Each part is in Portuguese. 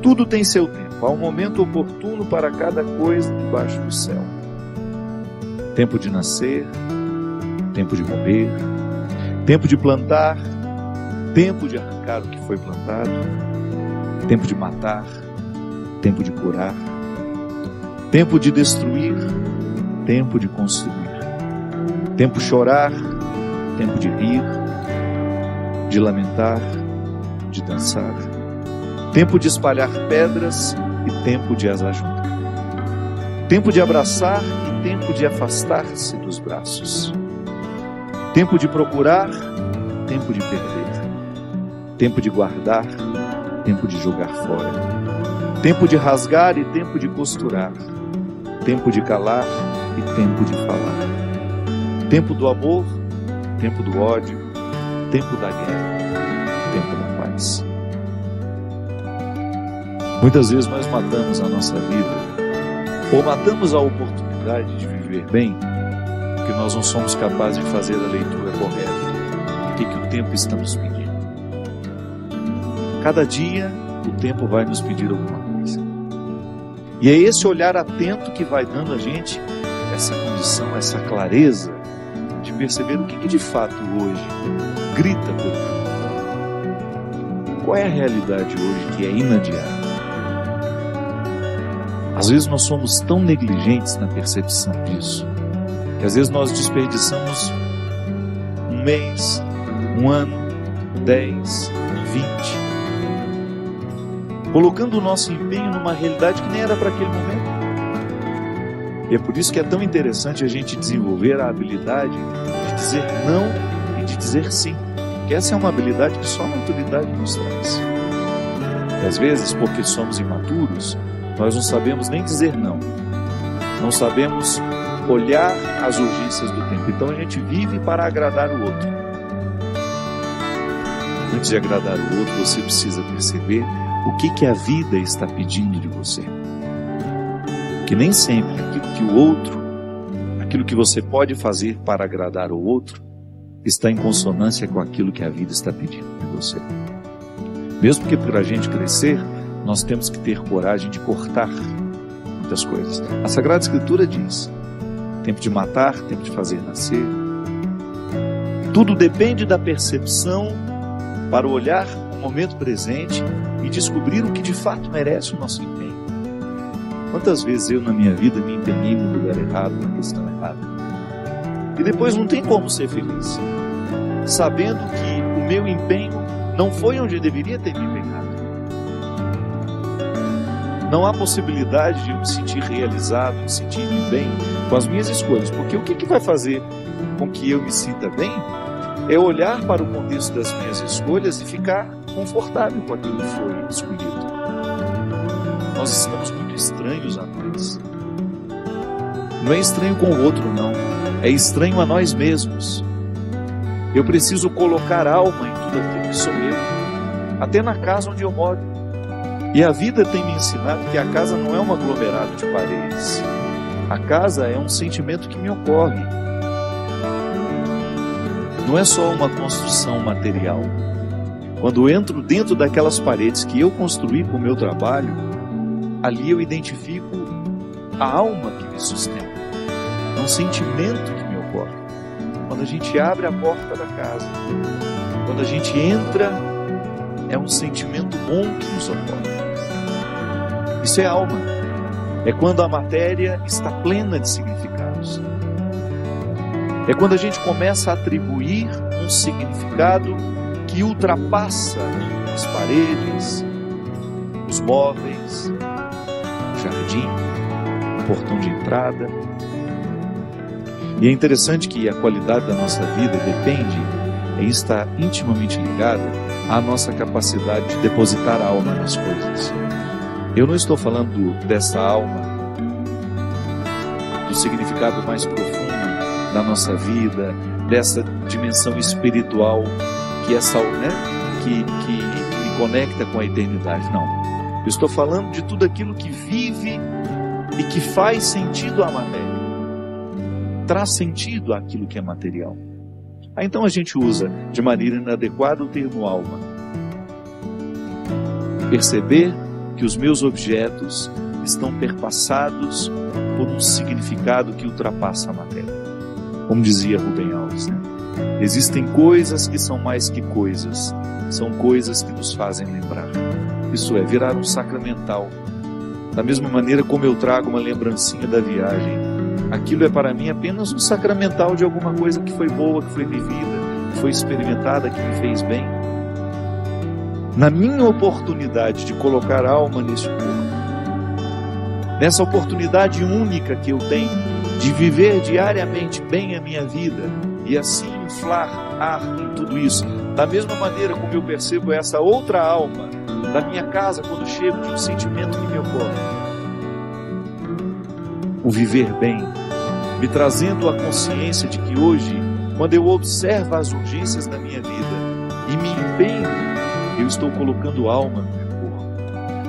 Tudo tem seu tempo, há um momento oportuno para cada coisa debaixo do céu. Tempo de nascer, tempo de morrer, tempo de plantar, tempo de arrancar o que foi plantado, tempo de matar, tempo de curar, tempo de destruir, tempo de construir, tempo de chorar, tempo de rir, de lamentar, de dançar, tempo de espalhar pedras e tempo de as ajuntar, tempo de abraçar e tempo de afastar-se dos braços, tempo de procurar, tempo de perder, tempo de guardar, tempo de jogar fora, tempo de rasgar e tempo de costurar, tempo de calar e tempo de falar, tempo do amor, tempo do ódio, tempo da guerra, tempo da paz. Muitas vezes nós matamos a nossa vida, ou matamos a oportunidade de viver bem, porque nós não somos capazes de fazer a leitura correta. O que o tempo está nos pedindo? Cada dia o tempo vai nos pedir alguma coisa. E é esse olhar atento que vai dando a gente essa condição, essa clareza de perceber o que de fato hoje grita pelo mundo. Qual é a realidade hoje que é inadiável? Às vezes nós somos tão negligentes na percepção disso, que às vezes nós desperdiçamos um mês, um ano, 10, 20, colocando o nosso empenho numa realidade que nem era para aquele momento. E é por isso que é tão interessante a gente desenvolver a habilidade de dizer não e de dizer sim, que essa é uma habilidade que só a maturidade nos traz. E às vezes, porque somos imaturos, nós não sabemos nem dizer não. Não sabemos olhar as urgências do tempo. Então a gente vive para agradar o outro. Antes de agradar o outro, você precisa perceber o que a vida está pedindo de você. Que nem sempre aquilo que você pode fazer para agradar o outro, está em consonância com aquilo que a vida está pedindo de você. Mesmo porque para a gente crescer, nós temos que ter coragem de cortar muitas coisas. A Sagrada Escritura diz: tempo de matar, tempo de fazer nascer. Tudo depende da percepção para olhar o momento presente e descobrir o que de fato merece o nosso empenho. Quantas vezes eu na minha vida me empenhei no lugar errado, na questão errada, e depois não tem como ser feliz, sabendo que o meu empenho não foi onde eu deveria ter me empenhado. Não há possibilidade de eu me sentir realizado, me sentir bem com as minhas escolhas, porque o que vai fazer com que eu me sinta bem é olhar para o contexto das minhas escolhas e ficar confortável com aquilo que foi escolhido. Nós estamos muito estranhos a nós. Não é estranho com o outro, não. É estranho a nós mesmos. Eu preciso colocar alma em tudo aquilo que sou eu, até na casa onde eu moro. E a vida tem me ensinado que a casa não é um aglomerado de paredes. A casa é um sentimento que me ocorre. Não é só uma construção material. Quando eu entro dentro daquelas paredes que eu construí com o meu trabalho, ali eu identifico a alma que me sustenta. É um sentimento que me ocorre. Quando a gente abre a porta da casa, quando a gente entra, é um sentimento bom que nos ocorre. Isso é alma. É quando a matéria está plena de significados. É quando a gente começa a atribuir um significado que ultrapassa as paredes, os móveis, o jardim, o portão de entrada. E é interessante que a qualidade da nossa vida depende e está intimamente ligada à nossa capacidade de depositar a alma nas coisas. Eu não estou falando dessa alma, do significado mais profundo da nossa vida, dessa dimensão espiritual que essa, que me conecta com a eternidade. Não. Eu estou falando de tudo aquilo que vive e que faz sentido à matéria. Traz sentido àquilo que é material. Então a gente usa de maneira inadequada o termo alma. Perceber que os meus objetos estão perpassados por um significado que ultrapassa a matéria. Como dizia Rubem Alves, né? Existem coisas que são mais que coisas, são coisas que nos fazem lembrar. Isso é, virar um sacramental. Da mesma maneira como eu trago uma lembrancinha da viagem, aquilo é para mim apenas um sacramental de alguma coisa que foi boa, que foi vivida, que foi experimentada, que me fez bem. Na minha oportunidade de colocar alma nesse corpo, nessa oportunidade única que eu tenho de viver diariamente bem a minha vida e assim inflar ar em tudo isso, da mesma maneira como eu percebo essa outra alma da minha casa quando chego de um sentimento que me ocorre. O viver bem, me trazendo a consciência de que hoje, quando eu observo as urgências da minha vida e me empenho, eu estou colocando alma no meu corpo.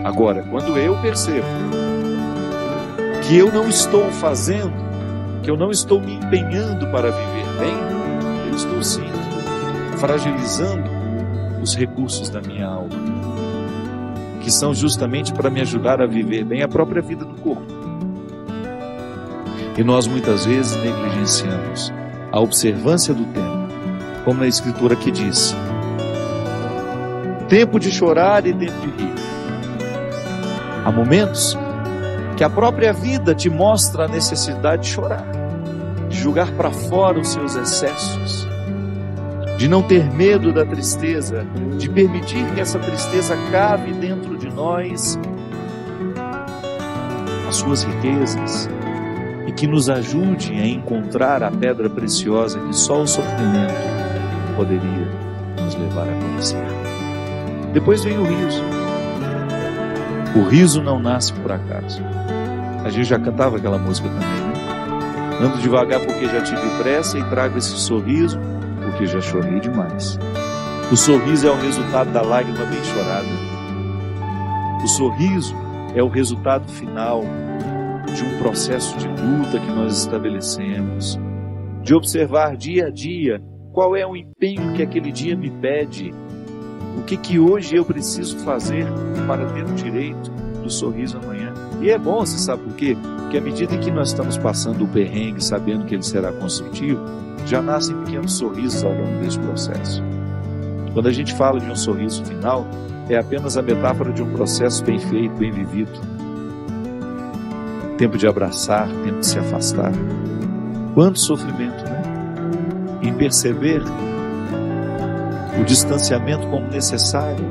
Agora, quando eu percebo que eu não estou fazendo, que eu não estou me empenhando para viver bem, eu estou sim fragilizando os recursos da minha alma, que são justamente para me ajudar a viver bem a própria vida do corpo. E nós muitas vezes negligenciamos a observância do tempo, como na Escritura que diz: tempo de chorar e tempo de rir. Há momentos que a própria vida te mostra a necessidade de chorar, de jogar para fora os seus excessos, de não ter medo da tristeza, de permitir que essa tristeza cave dentro de nós as suas riquezas e que nos ajude a encontrar a pedra preciosa que só o sofrimento poderia nos levar a conhecer. Depois vem o riso. O riso não nasce por acaso. A gente já cantava aquela música também, né? Ando devagar porque já tive pressa e trago esse sorriso porque já chorei demais. O sorriso é o resultado da lágrima bem chorada. O sorriso é o resultado final de um processo de luta que nós estabelecemos, de observar dia a dia qual é o empenho que aquele dia me pede, o que hoje eu preciso fazer para ter o direito do sorriso amanhã. E é bom, você sabe por quê? Porque à medida em que nós estamos passando o perrengue, sabendo que ele será construtivo, já nascem pequenos sorrisos ao longo desse processo. Quando a gente fala de um sorriso final, é apenas a metáfora de um processo bem feito, bem vivido. Tempo de abraçar, tempo de se afastar. Quanto sofrimento, né? Em perceber o distanciamento como necessário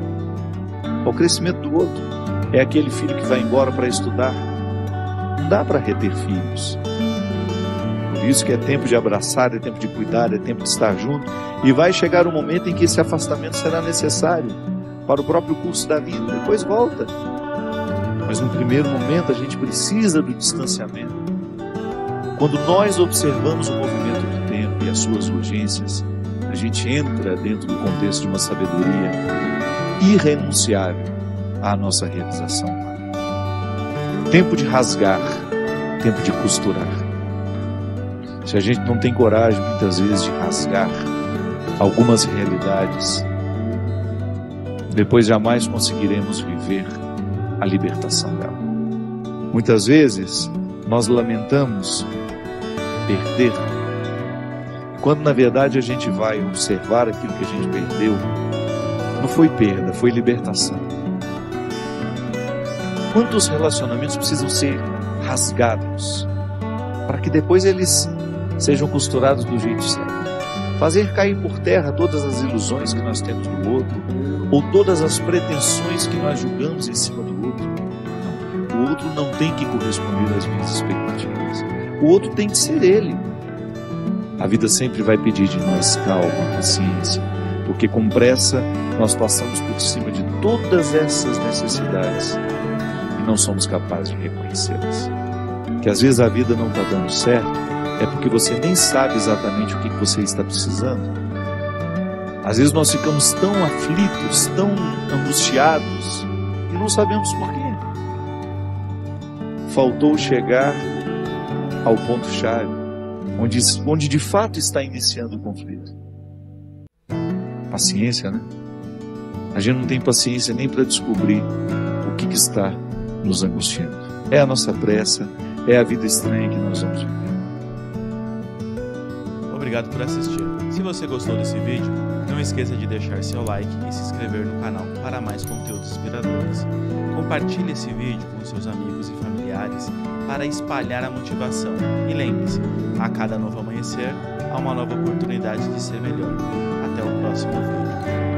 ao crescimento do outro. É aquele filho que vai embora para estudar. Não dá para reter filhos. Por isso que é tempo de abraçar, é tempo de cuidar, é tempo de estar junto. E vai chegar um momento em que esse afastamento será necessário para o próprio curso da vida. Depois volta. Mas no primeiro momento a gente precisa do distanciamento. Quando nós observamos o movimento do tempo e as suas urgências, a gente entra dentro do contexto de uma sabedoria irrenunciável à nossa realização. Tempo de rasgar, tempo de costurar. Se a gente não tem coragem, muitas vezes, de rasgar algumas realidades, depois jamais conseguiremos viver a libertação dela. Muitas vezes, nós lamentamos perder, quando na verdade a gente vai observar aquilo que a gente perdeu, não foi perda, foi libertação. Quantos relacionamentos precisam ser rasgados para que depois eles sejam costurados do jeito certo? Fazer cair por terra todas as ilusões que nós temos do outro, ou todas as pretensões que nós julgamos em cima do outro. Não. O outro não tem que corresponder às minhas expectativas. O outro tem que ser ele. A vida sempre vai pedir de nós calma, paciência, porque com pressa nós passamos por cima de todas essas necessidades e não somos capazes de reconhecê-las. Que às vezes a vida não está dando certo, é porque você nem sabe exatamente o que você está precisando. Às vezes nós ficamos tão aflitos, tão angustiados e não sabemos por quê. Faltou chegar ao ponto-chave, onde de fato está iniciando o conflito. Paciência, né? A gente não tem paciência nem para descobrir o o que está nos angustiando. É a nossa pressa, é a vida estranha que nós vamos viver. Obrigado por assistir. Se você gostou desse vídeo, não esqueça de deixar seu like e se inscrever no canal para mais conteúdos inspiradores. Compartilhe esse vídeo com seus amigos e familiares para espalhar a motivação. E lembre-se, a cada novo amanhecer, há uma nova oportunidade de ser melhor. Até o próximo vídeo.